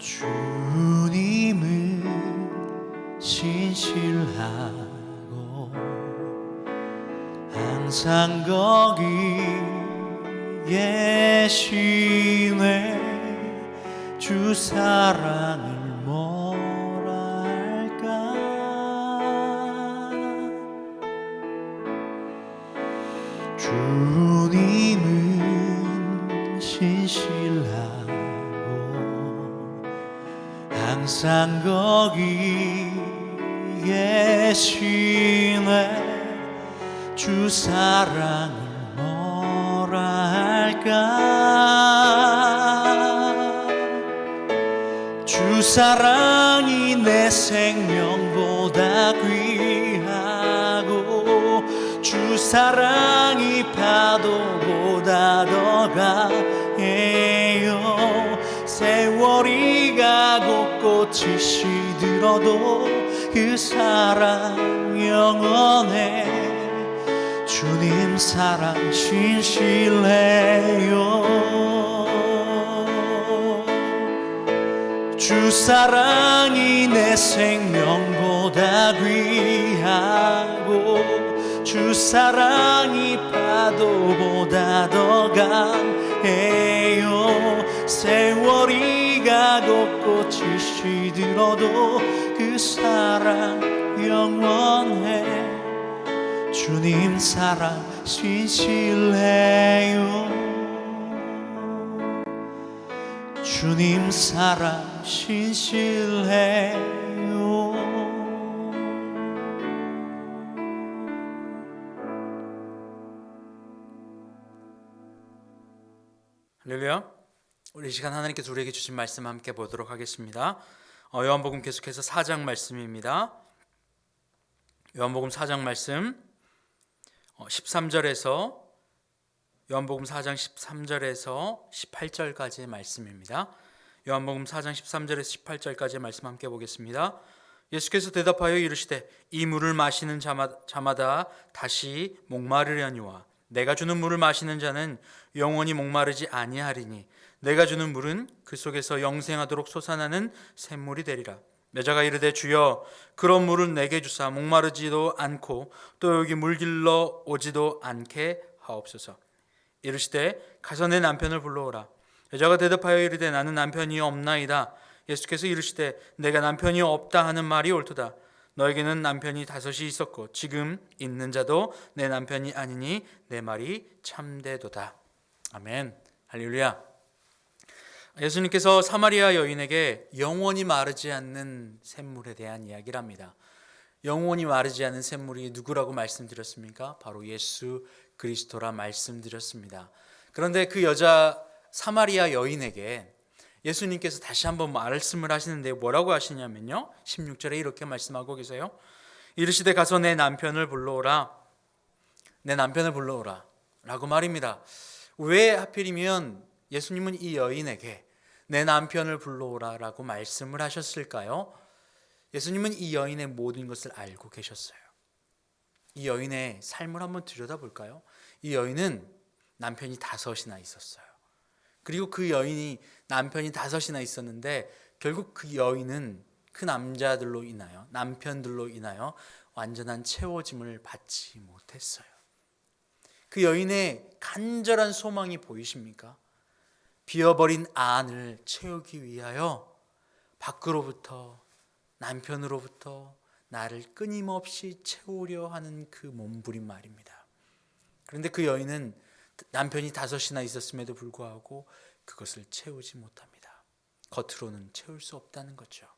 주님은 신실하고 항상 거기 계시네. 주 사랑을 뭐랄까. 주님은 신실하고 항상 거기 계시네. 주 사랑을 뭐랄까. 주 사랑이 내 생명보다 귀하고 주 사랑이 파도보다 더 강해요. 세월이 가고 꽃이 시들어도 그 사랑 영원해. 주님 사랑 신실해요. 주 사랑이 내 생명보다 귀하고 주 사랑이 파도보다 더 강해요. 세월이 가고 꽃이 시들어도 그 사랑 영원해. 주님 사랑 신실해요. 주님 사랑 신실해요. 할렐루야. 우리 이 시간 하나님께서 우리에게 주신 말씀 함께 보도록 하겠습니다. 요한복음 계속해서 4장 말씀입니다. 요한복음 4장 말씀 13절에서 요한복음 4장 13절에서 18절까지의 말씀입니다. 요한복음 4장 13절에서 18절까지의 말씀 함께 보겠습니다. 예수께서 대답하여 이르시되 이 물을 마시는 자마다 다시 목마르려니와 내가 주는 물을 마시는 자는 영원히 목마르지 아니하리니 내가 주는 물은 그 속에서 영생하도록 솟아나는 샘물이 되리라. 여자가 이르되 주여 그런 물을 내게 주사 목마르지도 않고 또 여기 물 길러 오지도 않게 하옵소서. 이르시되 가서 내 남편을 불러오라. 여자가 대답하여 이르되 나는 남편이 없나이다. 예수께서 이르시되 내가 남편이 없다 하는 말이 옳도다. 너에게는 남편이 5이 있었고 지금 있는 자도 내 남편이 아니니 내 말이 참되도다. 아멘. 할렐루야. 예수님께서 사마리아 여인에게 영원히 마르지 않는 샘물에 대한 이야기를 합니다. 영원히 마르지 않는 샘물이 누구라고 말씀드렸습니까? 바로 예수 그리스도라 말씀드렸습니다. 그런데 그 여자 사마리아 여인에게 예수님께서 다시 한번 말씀을 하시는데 뭐라고 하시냐면요, 16절에 이렇게 말씀하고 계세요. 이르시되 가서 내 남편을 불러오라. 내 남편을 불러오라 라고 말입니다. 왜 하필이면 예수님은 이 여인에게 내 남편을 불러오라 라고 말씀을 하셨을까요? 예수님은 이 여인의 모든 것을 알고 계셨어요. 이 여인의 삶을 한번 들여다볼까요? 이 여인은 남편이 5이나 있었어요. 그리고 그 여인이 남편이 5이나 있었는데 결국 그 여인은 그 남자들로 인하여, 남편들로 인하여 완전한 채워짐을 받지 못했어요. 그 여인의 간절한 소망이 보이십니까? 비어버린 안을 채우기 위하여 밖으로부터, 남편으로부터 나를 끊임없이 채우려 하는 그 몸부림 말입니다. 그런데 그 여인은 남편이 5이나 있었음에도 불구하고 그것을 채우지 못합니다. 겉으로는 채울 수 없다는 거죠.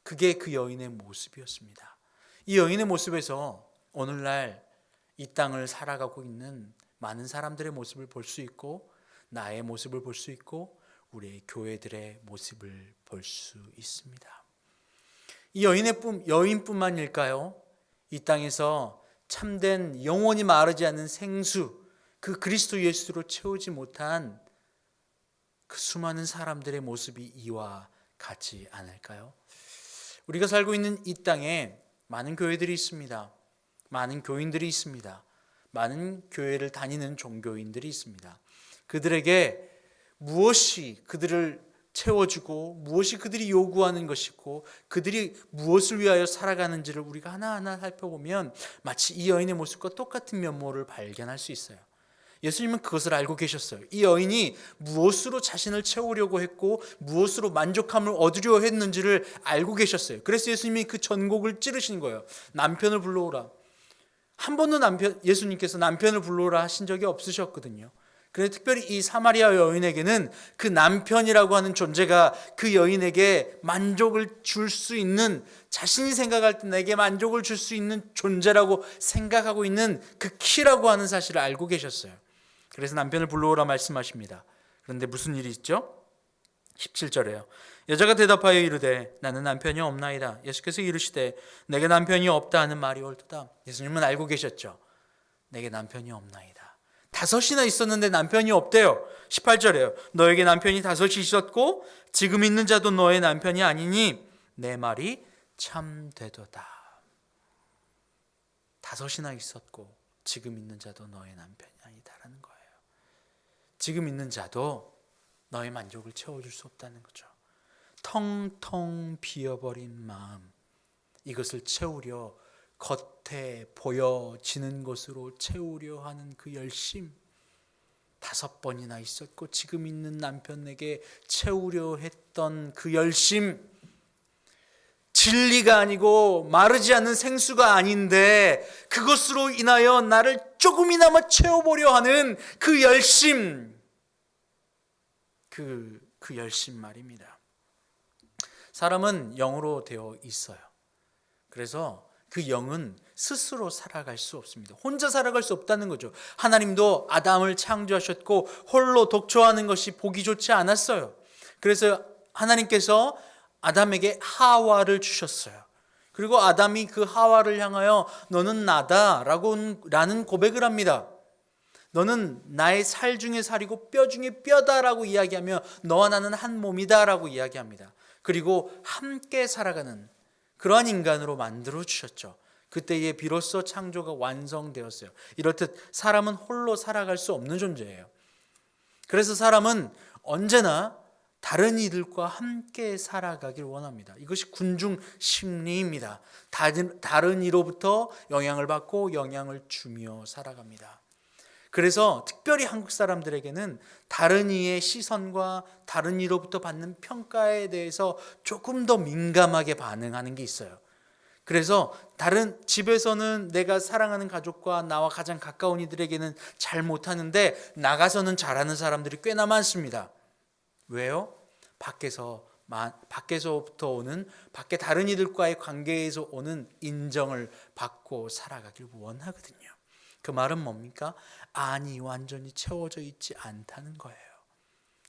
그게 그 여인의 모습이었습니다. 이 여인의 모습에서 오늘날 이 땅을 살아가고 있는 많은 사람들의 모습을 볼 수 있고 나의 모습을 볼 수 있고 우리의 교회들의 모습을 볼 수 있습니다. 이 여인뿐만일까요? 이 땅에서 참된 영원히 마르지 않는 생수, 그 그리스도 예수로 채우지 못한 그 수많은 사람들의 모습이 이와 같지 않을까요? 우리가 살고 있는 이 땅에 많은 교회들이 있습니다. 많은 교인들이 있습니다. 많은 교회를 다니는 종교인들이 있습니다. 그들에게 무엇이 그들을 채워주고 무엇이 그들이 요구하는 것이고 그들이 무엇을 위하여 살아가는지를 우리가 하나하나 살펴보면 마치 이 여인의 모습과 똑같은 면모를 발견할 수 있어요. 예수님은 그것을 알고 계셨어요. 이 여인이 무엇으로 자신을 채우려고 했고 무엇으로 만족함을 얻으려 했는지를 알고 계셨어요. 그래서 예수님이 그 전곡을 찌르신 거예요. 남편을 불러오라. 한 번도 예수님께서 남편을 불러오라 하신 적이 없으셨거든요. 그래서 특별히 이 사마리아 여인에게는 그 남편이라고 하는 존재가 그 여인에게 만족을 줄 수 있는, 자신이 생각할 때 내게 만족을 줄 수 있는 존재라고 생각하고 있는 그 키라고 하는 사실을 알고 계셨어요. 그래서 남편을 불러오라 말씀하십니다. 그런데 무슨 일이 있죠? 17절에요. 여자가 대답하여 이르되 나는 남편이 없나이다. 예수께서 이르시되 내게 남편이 없다 하는 말이 옳도다. 예수님은 알고 계셨죠. 내게 남편이 없나이다. 5이나 있었는데 남편이 없대요. 18절에요. 너에게 남편이 5이 있었고 지금 있는 자도 너의 남편이 아니니 내 말이 참되도다. 5이나 있었고 지금 있는 자도 너의 남편이 아니다라는 거예요. 지금 있는 자도 너의 만족을 채워줄 수 없다는 거죠. 텅텅 비어버린 마음, 이것을 채우려 겉에 보여지는 것으로 채우려 하는 그 열심, 5번이나 있었고 지금 있는 남편에게 채우려 했던 그 열심, 진리가 아니고 마르지 않는 생수가 아닌데 그것으로 인하여 나를 조금이나마 채워보려 하는 그 열심, 그 열심 말입니다. 사람은 영으로 되어 있어요. 그래서 그 영은 스스로 살아갈 수 없습니다. 혼자 살아갈 수 없다는 거죠. 하나님도 아담을 창조하셨고 홀로 독초하는 것이 보기 좋지 않았어요. 그래서 하나님께서 아담에게 하와를 주셨어요. 그리고 아담이 그 하와를 향하여 너는 나다라는 고백을 합니다. 너는 나의 살 중에 살이고 뼈 중에 뼈다라고 이야기하며 너와 나는 한 몸이다라고 이야기합니다. 그리고 함께 살아가는 그러한 인간으로 만들어 주셨죠. 그때에 비로소 창조가 완성되었어요. 이렇듯 사람은 홀로 살아갈 수 없는 존재예요. 그래서 사람은 언제나 다른 이들과 함께 살아가길 원합니다. 이것이 군중 심리입니다. 다른 이로부터 영향을 받고 영향을 주며 살아갑니다. 그래서 특별히 한국 사람들에게는 다른 이의 시선과 다른 이로부터 받는 평가에 대해서 조금 더 민감하게 반응하는 게 있어요. 그래서 다른 집에서는 내가 사랑하는 가족과 나와 가장 가까운 이들에게는 잘 못하는데 나가서는 잘하는 사람들이 꽤나 많습니다. 왜요? 밖에서부터 오는, 밖에 다른 이들과의 관계에서 오는 인정을 받고 살아가길 원하거든요. 그 말은 뭡니까? 안이 완전히 채워져 있지 않다는 거예요.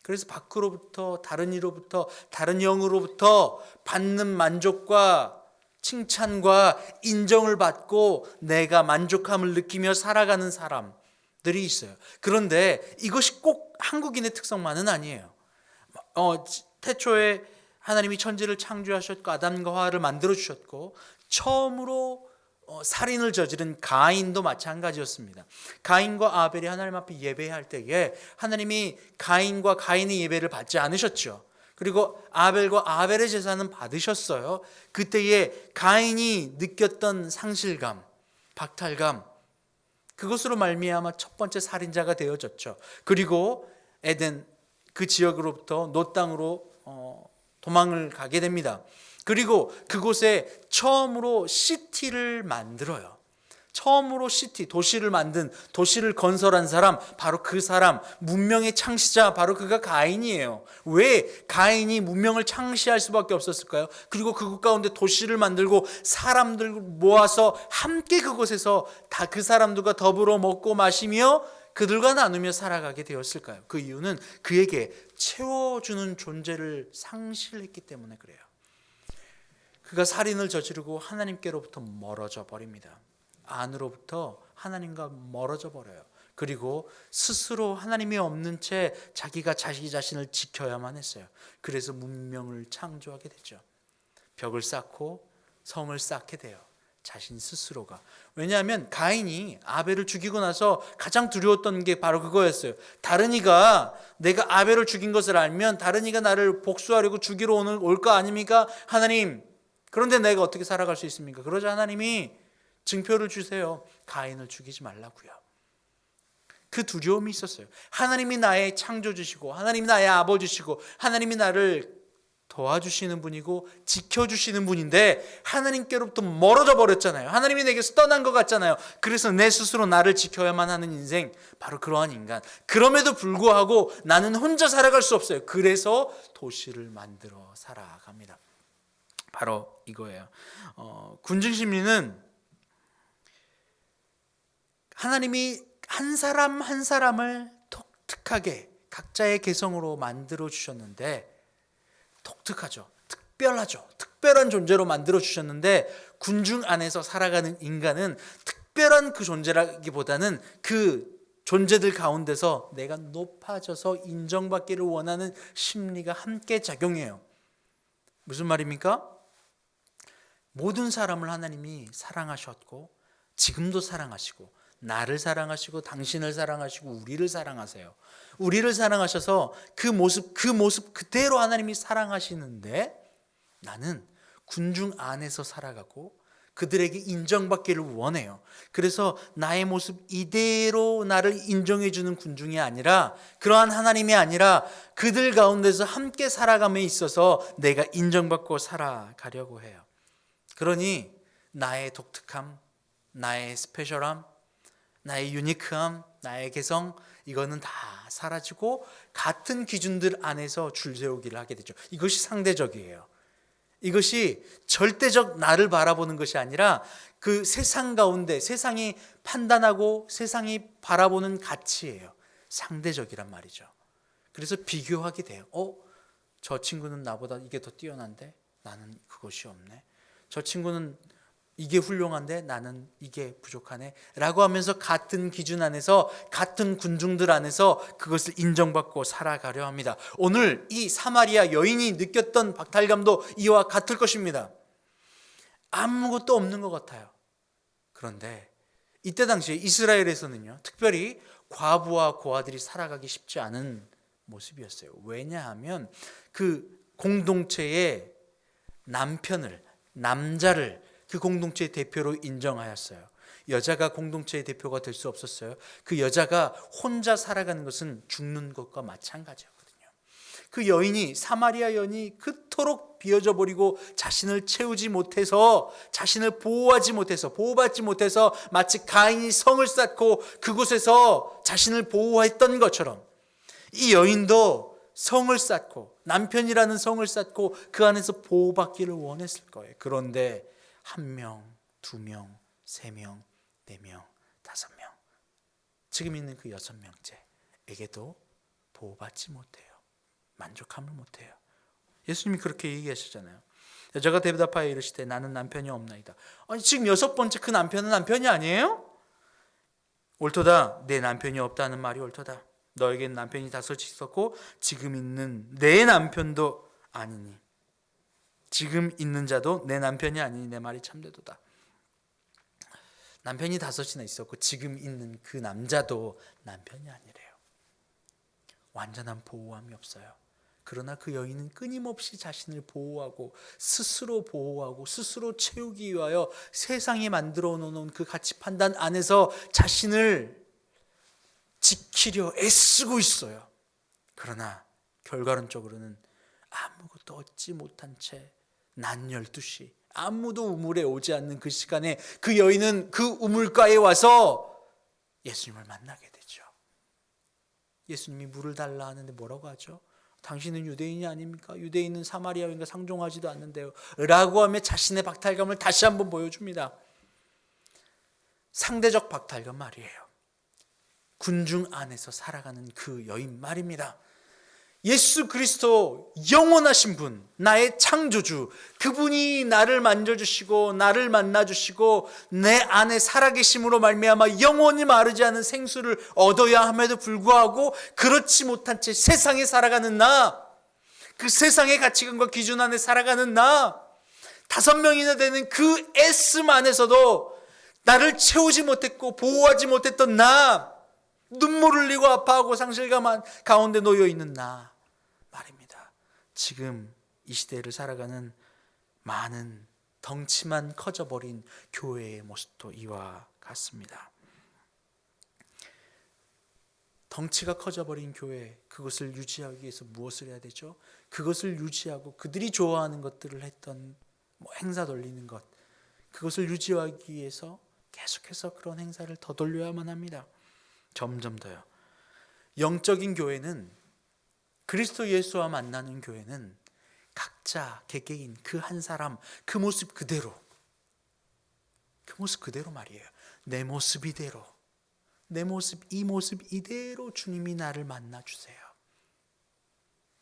그래서 밖으로부터, 다른 이로부터, 다른 영으로부터 받는 만족과 칭찬과 인정을 받고 내가 만족함을 느끼며 살아가는 사람들이 있어요. 그런데 이것이 꼭 한국인의 특성만은 아니에요. 태초에 하나님이 천지를 창조하셨고 아담과 하와를 만들어 주셨고 처음으로 살인을 저지른 가인도 마찬가지였습니다. 가인과 아벨이 하나님 앞에 예배할 때에 하나님이 가인과 가인의 예배를 받지 않으셨죠. 그리고 아벨과 아벨의 제사는 받으셨어요. 그때에 가인이 느꼈던 상실감, 박탈감, 그것으로 말미암아 첫 번째 살인자가 되어졌죠. 그리고 에덴 그 지역으로부터 노 땅으로 도망을 가게 됩니다. 그리고 그곳에 처음으로 시티를 만들어요. 처음으로 도시를 만든, 도시를 건설한 사람, 바로 그 사람, 문명의 창시자, 바로 그가 가인이에요. 왜 가인이 문명을 창시할 수밖에 없었을까요? 그리고 그곳 가운데 도시를 만들고 사람들 모아서 함께 그곳에서 다 그 사람들과 더불어 먹고 마시며 그들과 나누며 살아가게 되었을까요? 그 이유는 그에게 채워주는 존재를 상실했기 때문에 그래요. 그가 살인을 저지르고 하나님께로부터 멀어져 버립니다. 안으로부터 하나님과 멀어져 버려요. 그리고 스스로 하나님이 없는 채 자기가 자기 자신을 지켜야만 했어요. 그래서 문명을 창조하게 됐죠. 벽을 쌓고 성을 쌓게 돼요. 자신 스스로가. 왜냐하면 가인이 아벨을 죽이고 나서 가장 두려웠던 게 바로 그거였어요. 다른 이가 내가 아벨을 죽인 것을 알면 다른 이가 나를 복수하려고 죽이러 올 거 아닙니까? 하나님, 그런데 내가 어떻게 살아갈 수 있습니까? 그러자 하나님이 증표를 주세요. 가인을 죽이지 말라고요. 그 두려움이 있었어요. 하나님이 나의 창조주시고 하나님이 나의 아버지시고 하나님이 나를 도와주시는 분이고 지켜주시는 분인데 하나님께로부터 멀어져 버렸잖아요. 하나님이 내게서 떠난 것 같잖아요. 그래서 내 스스로 나를 지켜야만 하는 인생, 바로 그러한 인간. 그럼에도 불구하고 나는 혼자 살아갈 수 없어요. 그래서 도시를 만들어 살아갑니다. 바로 이거예요. 군중심리는 하나님이 한 사람 한 사람을 독특하게 각자의 개성으로 만들어 주셨는데, 독특하죠. 특별하죠. 특별한 존재로 만들어 주셨는데, 군중 안에서 살아가는 인간은 특별한 그 존재라기보다는 그 존재들 가운데서 내가 높아져서 인정받기를 원하는 심리가 함께 작용해요. 무슨 말입니까? 모든 사람을 하나님이 사랑하셨고 지금도 사랑하시고 나를 사랑하시고 당신을 사랑하시고 우리를 사랑하세요. 우리를 사랑하셔서 그 모습 그대로 하나님이 사랑하시는데, 나는 군중 안에서 살아가고 그들에게 인정받기를 원해요. 그래서 나의 모습 이대로 나를 인정해 주는 군중이 아니라, 그러한 하나님이 아니라 그들 가운데서 함께 살아감에 있어서 내가 인정받고 살아가려고 해요. 그러니 나의 독특함, 나의 스페셜함, 나의 유니크함, 나의 개성, 이거는 다 사라지고 같은 기준들 안에서 줄 세우기를 하게 되죠. 이것이 상대적이에요. 이것이 절대적 나를 바라보는 것이 아니라 그 세상 가운데 세상이 판단하고 세상이 바라보는 가치예요. 상대적이란 말이죠. 그래서 비교하게 돼요. 저 친구는 나보다 이게 더 뛰어난데 나는 그것이 없네. 저 친구는 이게 훌륭한데 나는 이게 부족하네 라고 하면서 같은 기준 안에서 같은 군중들 안에서 그것을 인정받고 살아가려 합니다. 오늘 이 사마리아 여인이 느꼈던 박탈감도 이와 같을 것입니다. 아무것도 없는 것 같아요. 그런데 이때 당시에 이스라엘에서는요, 특별히 과부와 고아들이 살아가기 쉽지 않은 모습이었어요. 왜냐하면 그 공동체의 남자를 그 공동체의 대표로 인정하였어요. 여자가 공동체의 대표가 될 수 없었어요. 그 여자가 혼자 살아가는 것은 죽는 것과 마찬가지였거든요. 그 여인이, 사마리아 여인이 그토록 비어져 버리고 자신을 채우지 못해서, 자신을 보호받지 못해서 마치 가인이 성을 쌓고 그곳에서 자신을 보호했던 것처럼 이 여인도 성을 쌓고, 남편이라는 성을 쌓고 그 안에서 보호받기를 원했을 거예요. 그런데 1명, 2명, 3명, 4명, 5명, 지금 있는 그 6명째에게도 보호받지 못해요. 만족함을 못해요. 예수님이 그렇게 얘기하시잖아요. 여자가 대답하여 이르시되 나는 남편이 없나이다. 아니, 지금 6번째 그 남편은 남편이 아니에요? 옳도다. 내 남편이 없다는 말이 옳도다. 너에겐 남편이 5이 있었고 지금 있는 내 남편도 아니니, 지금 있는 자도 내 남편이 아니니 내 말이 참되도다. 남편이 5이나 있었고 지금 있는 그 남자도 남편이 아니래요. 완전한 보호함이 없어요. 그러나 그 여인은 끊임없이 자신을 보호하고 스스로 채우기 위하여 세상이 만들어 놓은 그 가치 판단 안에서 자신을 지키려 애쓰고 있어요. 그러나 결과론적으로는 아무것도 얻지 못한 채 낮 12시 아무도 우물에 오지 않는 그 시간에 그 여인은 그 우물가에 와서 예수님을 만나게 되죠. 예수님이 물을 달라 하는데 뭐라고 하죠? 당신은 유대인이 아닙니까? 유대인은 사마리아 여인과 상종하지도 않는데요 라고 하며 자신의 박탈감을 다시 한번 보여줍니다. 상대적 박탈감 말이에요. 군중 안에서 살아가는 그 여인 말입니다. 예수 그리스도 영원하신 분, 나의 창조주, 그분이 나를 만져주시고 나를 만나주시고 내 안에 살아계심으로 말미암아 영원히 마르지 않은 생수를 얻어야 함에도 불구하고 그렇지 못한 채 세상에 살아가는 나, 그 세상의 가치관과 기준 안에 살아가는 나, 5명이나 되는 그 애씀 안에서도 나를 채우지 못했고 보호하지 못했던 나, 눈물 흘리고 아파하고 상실감 가운데 놓여 있는 나 말입니다. 지금 이 시대를 살아가는 많은 덩치만 커져버린 교회의 모습도 이와 같습니다. 덩치가 커져버린 교회, 그것을 유지하기 위해서 무엇을 해야 되죠? 그것을 유지하고 그들이 좋아하는 것들을 했던 행사 돌리는 것, 그것을 유지하기 위해서 계속해서 그런 행사를 더 돌려야만 합니다. 점점 더요. 영적인 교회는, 그리스도 예수와 만나는 교회는 각자 개개인 그 한 사람 그 모습 그대로, 그 모습 그대로 말이에요. 내 모습 이대로, 내 모습 이 모습 이대로 주님이 나를 만나주세요.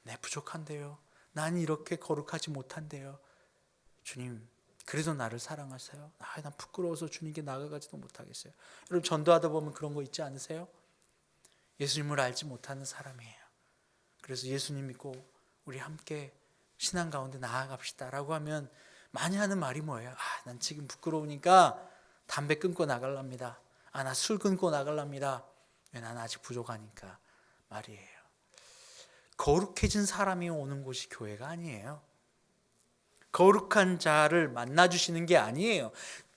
내 부족한데요, 난 이렇게 거룩하지 못한데요, 주님 그래도 나를 사랑하세요. 난 부끄러워서 주님께 나아가지도 못하겠어요. 여러분 전도하다 보면 그런 거 있지 않으세요? 예수님을 알지 못하는 사람이에요. 그래서 예수님 믿고 우리 함께 신앙 가운데 나아갑시다 라고 하면 많이 하는 말이 뭐예요? 난 지금 부끄러우니까 담배 끊고 나갈랍니다. 나 술 끊고 나갈랍니다. 왜? 난 아직 부족하니까 말이에요. 거룩해진 사람이 오는 곳이 교회가 아니에요. 거룩한 자를 만나주시는 게 아니에요.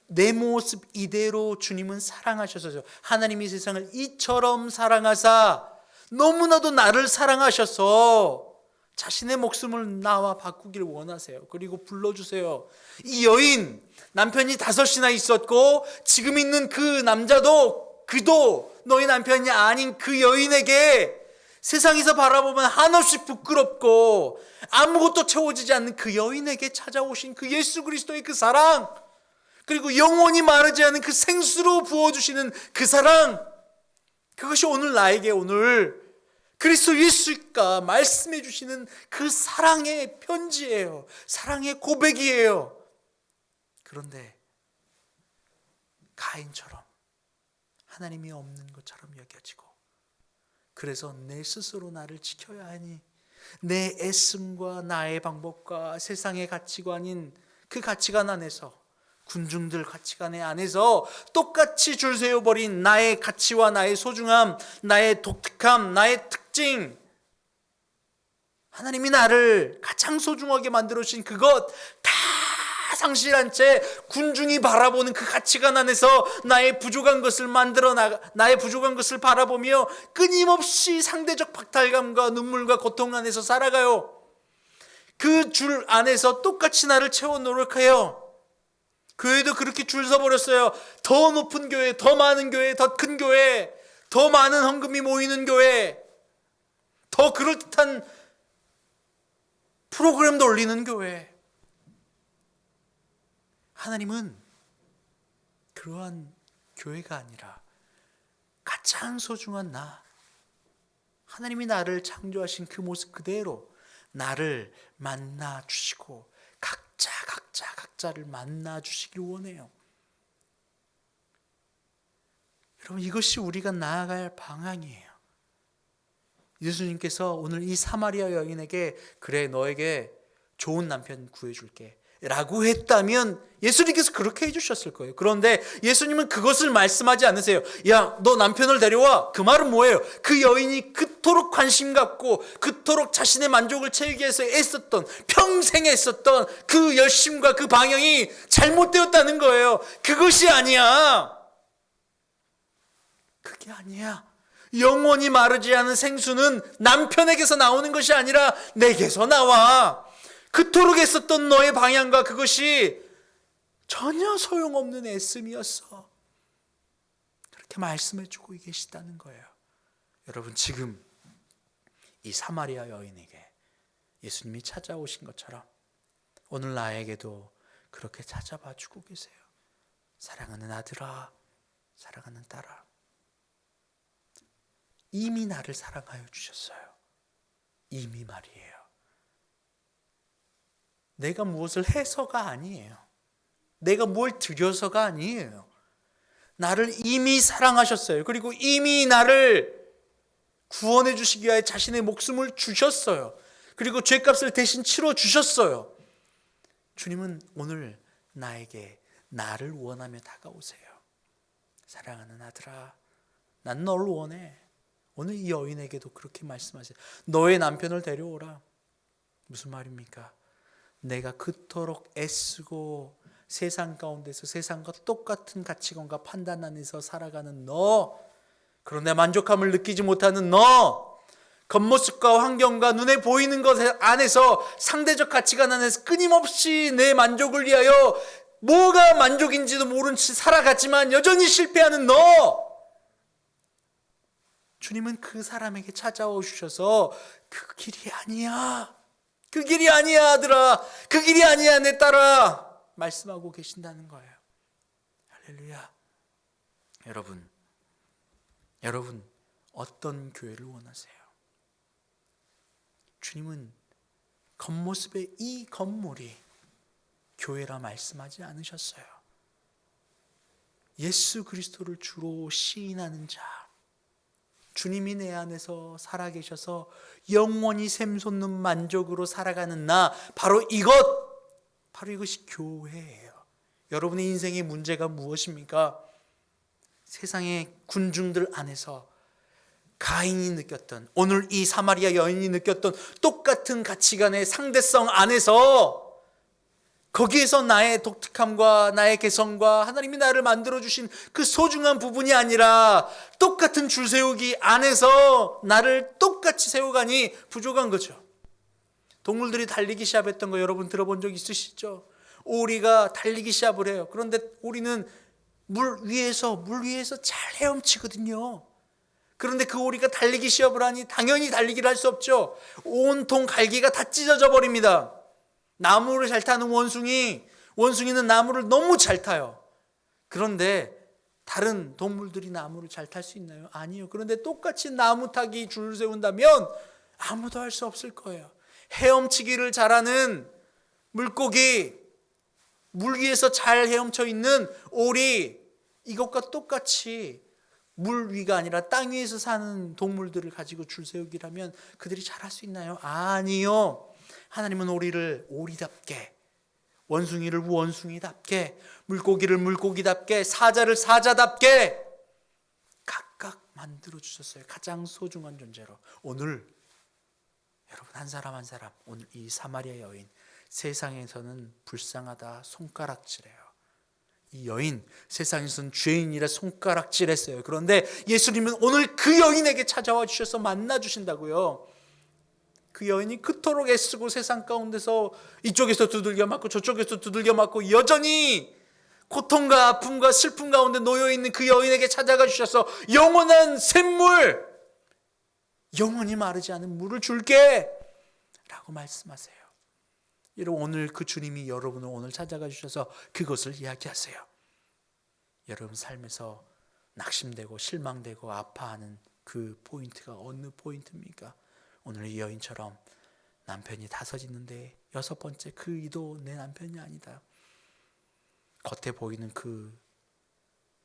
내 모습 이대로 주님은 사랑하셔서, 하나님이 세상을 이처럼 사랑하사 너무나도 나를 사랑하셔서 자신의 목숨을 나와 바꾸기를 원하세요. 그리고 불러주세요. 이 여인, 남편이 5이나 있었고 지금 있는 그 남자도, 그도 너희 남편이 아닌 그 여인에게 세상에서 바라보면 한없이 부끄럽고 아무것도 채워지지 않는 그 여인에게 찾아오신 그 예수 그리스도의 그 사랑, 그리고 영원히 마르지 않은 그 생수로 부어주시는 그 사랑, 그것이 오늘 나에게 오늘 그리스도 예수가 말씀해 주시는 그 사랑의 편지예요. 사랑의 고백이에요. 그런데 가인처럼 하나님이 없는 것처럼 여겨지고, 그래서 내 스스로 나를 지켜야 하니 내 애씀과 나의 방법과 세상의 가치관인 그 가치관 안에서, 군중들 가치관의 안에서 똑같이 줄 세워버린 나의 가치와 나의 소중함, 나의 독특함, 나의 특징, 하나님이 나를 가장 소중하게 만들어주신 그것 다 상실한 채 군중이 바라보는 그 가치관 안에서 나의 부족한 것을 나의 부족한 것을 바라보며 끊임없이 상대적 박탈감과 눈물과 고통 안에서 살아가요. 그 줄 안에서 똑같이 나를 채워 노력해요. 교회도 그렇게 줄 서버렸어요. 더 높은 교회, 더 많은 교회, 더 큰 교회, 더 많은 헌금이 모이는 교회, 더 그럴듯한 프로그램도 올리는 교회. 하나님은 그러한 교회가 아니라 가장 소중한 나, 하나님이 나를 창조하신 그 모습 그대로 나를 만나 주시고 각자를 만나 주시길 원해요. 여러분, 이것이 우리가 나아갈 방향이에요. 예수님께서 오늘 이 사마리아 여인에게 그래 너에게 좋은 남편 구해줄게 라고 했다면 예수님께서 그렇게 해주셨을 거예요. 그런데 예수님은 그것을 말씀하지 않으세요. 야, 너 남편을 데려와. 그 말은 뭐예요? 그 여인이 그토록 관심 갖고 그토록 자신의 만족을 채우기 위해서 애썼던, 평생 애썼던 그 열심과 그 방향이 잘못되었다는 거예요. 그것이 아니야. 그게 아니야. 영원히 마르지 않은 생수는 남편에게서 나오는 것이 아니라 내게서 나와. 그토록 애썼던 너의 방향과 그것이 전혀 소용없는 애씀이었어. 그렇게 말씀해주고 계시다는 거예요. 여러분, 지금 이 사마리아 여인에게 예수님이 찾아오신 것처럼 오늘 나에게도 그렇게 찾아봐 주고 계세요. 사랑하는 아들아, 사랑하는 딸아, 이미 나를 사랑하여 주셨어요. 이미 말이에요. 내가 무엇을 해서가 아니에요. 내가 뭘 드려서가 아니에요. 나를 이미 사랑하셨어요. 그리고 이미 나를 구원해 주시기 위해 자신의 목숨을 주셨어요. 그리고 죄값을 대신 치러 주셨어요. 주님은 오늘 나를 원하며 다가오세요. 사랑하는 아들아, 난 널 원해. 오늘 이 여인에게도 그렇게 말씀하세요. 너의 남편을 데려오라. 무슨 말입니까? 내가 그토록 애쓰고 세상 가운데서 세상과 똑같은 가치관과 판단 안에서 살아가는 너, 그런데 만족함을 느끼지 못하는 너, 겉모습과 환경과 눈에 보이는 것 안에서 상대적 가치관 안에서 끊임없이 내 만족을 위하여 뭐가 만족인지도 모른 채 살아갔지만 여전히 실패하는 너, 주님은 그 사람에게 찾아와 주셔서 그 길이 아니야, 그 길이 아니야 아들아, 그 길이 아니야 내 딸아 말씀하고 계신다는 거예요. 할렐루야. 여러분 어떤 교회를 원하세요? 주님은 겉모습의 이 건물이 교회라 말씀하지 않으셨어요. 예수 그리스도를 주로 시인하는 자, 주님이 내 안에서 살아계셔서 영원히 샘솟는 만족으로 살아가는 나, 바로 이것이 교회예요. 여러분의 인생의 문제가 무엇입니까? 세상의 군중들 안에서 가인이 느꼈던, 오늘 이 사마리아 여인이 느꼈던 똑같은 가치관의 상대성 안에서, 거기에서 나의 독특함과 나의 개성과 하나님이 나를 만들어주신 그 소중한 부분이 아니라 똑같은 줄 세우기 안에서 나를 똑같이 세워가니 부족한 거죠. 동물들이 달리기 시합했던 거 여러분 들어본 적 있으시죠? 오리가 달리기 시합을 해요. 그런데 오리는 물 위에서 잘 헤엄치거든요. 그런데 그 오리가 달리기 시합을 하니 당연히 달리기를 할 수 없죠. 온통 갈기가 다 찢어져 버립니다. 나무를 잘 타는 원숭이는 나무를 너무 잘 타요. 그런데 다른 동물들이 나무를 잘 탈 수 있나요? 아니요. 그런데 똑같이 나무 타기 줄 세운다면 아무도 할 수 없을 거예요. 헤엄치기를 잘하는 물고기, 물 위에서 잘 헤엄쳐 있는 오리, 이것과 똑같이 물 위가 아니라 땅 위에서 사는 동물들을 가지고 줄 세우기라면 그들이 잘할 수 있나요? 아니요. 하나님은 오리를 오리답게, 원숭이를 원숭이답게, 물고기를 물고기답게, 사자를 사자답게 각각 만들어 주셨어요. 가장 소중한 존재로. 오늘 여러분 한 사람 한 사람, 오늘 이 사마리아 여인, 세상에서는 불쌍하다 손가락질해요. 이 여인 세상에서는 죄인이라 손가락질했어요. 그런데 예수님은 오늘 그 여인에게 찾아와 주셔서 만나 주신다고요. 그 여인이 그토록 애쓰고 세상 가운데서 이쪽에서 두들겨 맞고 저쪽에서 두들겨 맞고 여전히 고통과 아픔과 슬픔 가운데 놓여 있는 그 여인에게 찾아가 주셔서 영원한 샘물, 영원히 마르지 않은 물을 줄게 라고 말씀하세요. 여러분 오늘 그 주님이 여러분을 오늘 찾아가 주셔서 그것을 이야기하세요. 여러분 삶에서 낙심되고 실망되고 아파하는 그 포인트가 어느 포인트입니까? 오늘 이 여인처럼 남편이 5 있는데 6번째 그 이도 내 남편이 아니다. 겉에 보이는 그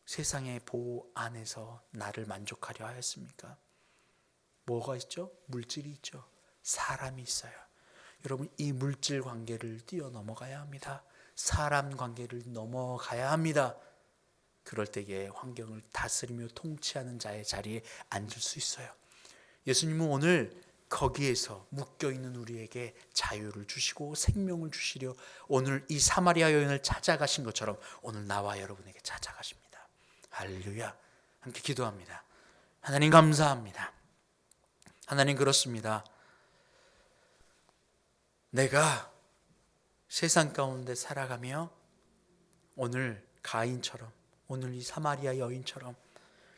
세상의 보호 안에서 나를 만족하려 하였습니까? 뭐가 있죠? 물질이 있죠. 사람이 있어요. 여러분 이 물질 관계를 뛰어넘어가야 합니다. 사람 관계를 넘어가야 합니다. 그럴 때에 환경을 다스리며 통치하는 자의 자리에 앉을 수 있어요. 예수님은 오늘 거기에서 묶여있는 우리에게 자유를 주시고 생명을 주시려 오늘 이 사마리아 여인을 찾아가신 것처럼 오늘 나와 여러분에게 찾아가십니다. 할렐루야. 함께 기도합니다. 하나님 감사합니다. 하나님 그렇습니다. 내가 세상 가운데 살아가며 오늘 가인처럼, 오늘 이 사마리아 여인처럼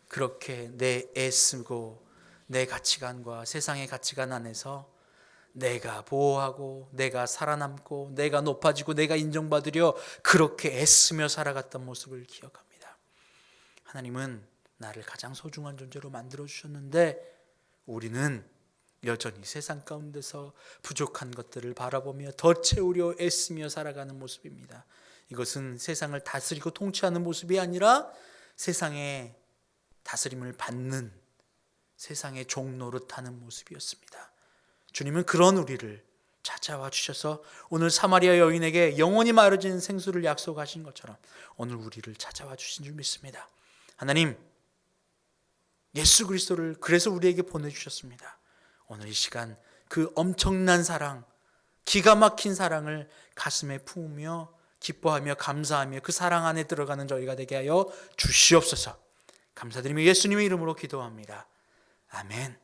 그렇게 내 애쓰고 내 가치관과 세상의 가치관 안에서 내가 보호하고 내가 살아남고 내가 높아지고 내가 인정받으려 그렇게 애쓰며 살아갔던 모습을 기억합니다. 하나님은 나를 가장 소중한 존재로 만들어 주셨는데 우리는 여전히 세상 가운데서 부족한 것들을 바라보며 더 채우려 애쓰며 살아가는 모습입니다. 이것은 세상을 다스리고 통치하는 모습이 아니라 세상의 다스림을 받는 세상의 종 노릇하는 모습이었습니다. 주님은 그런 우리를 찾아와 주셔서 오늘 사마리아 여인에게 영원히 마르진 생수를 약속하신 것처럼 오늘 우리를 찾아와 주신 줄 믿습니다. 하나님, 예수 그리스도를 그래서 우리에게 보내주셨습니다. 오늘 이 시간 그 엄청난 사랑, 기가 막힌 사랑을 가슴에 품으며 기뻐하며 감사하며 그 사랑 안에 들어가는 저희가 되게 하여 주시옵소서. 감사드리며 예수님의 이름으로 기도합니다. 아멘.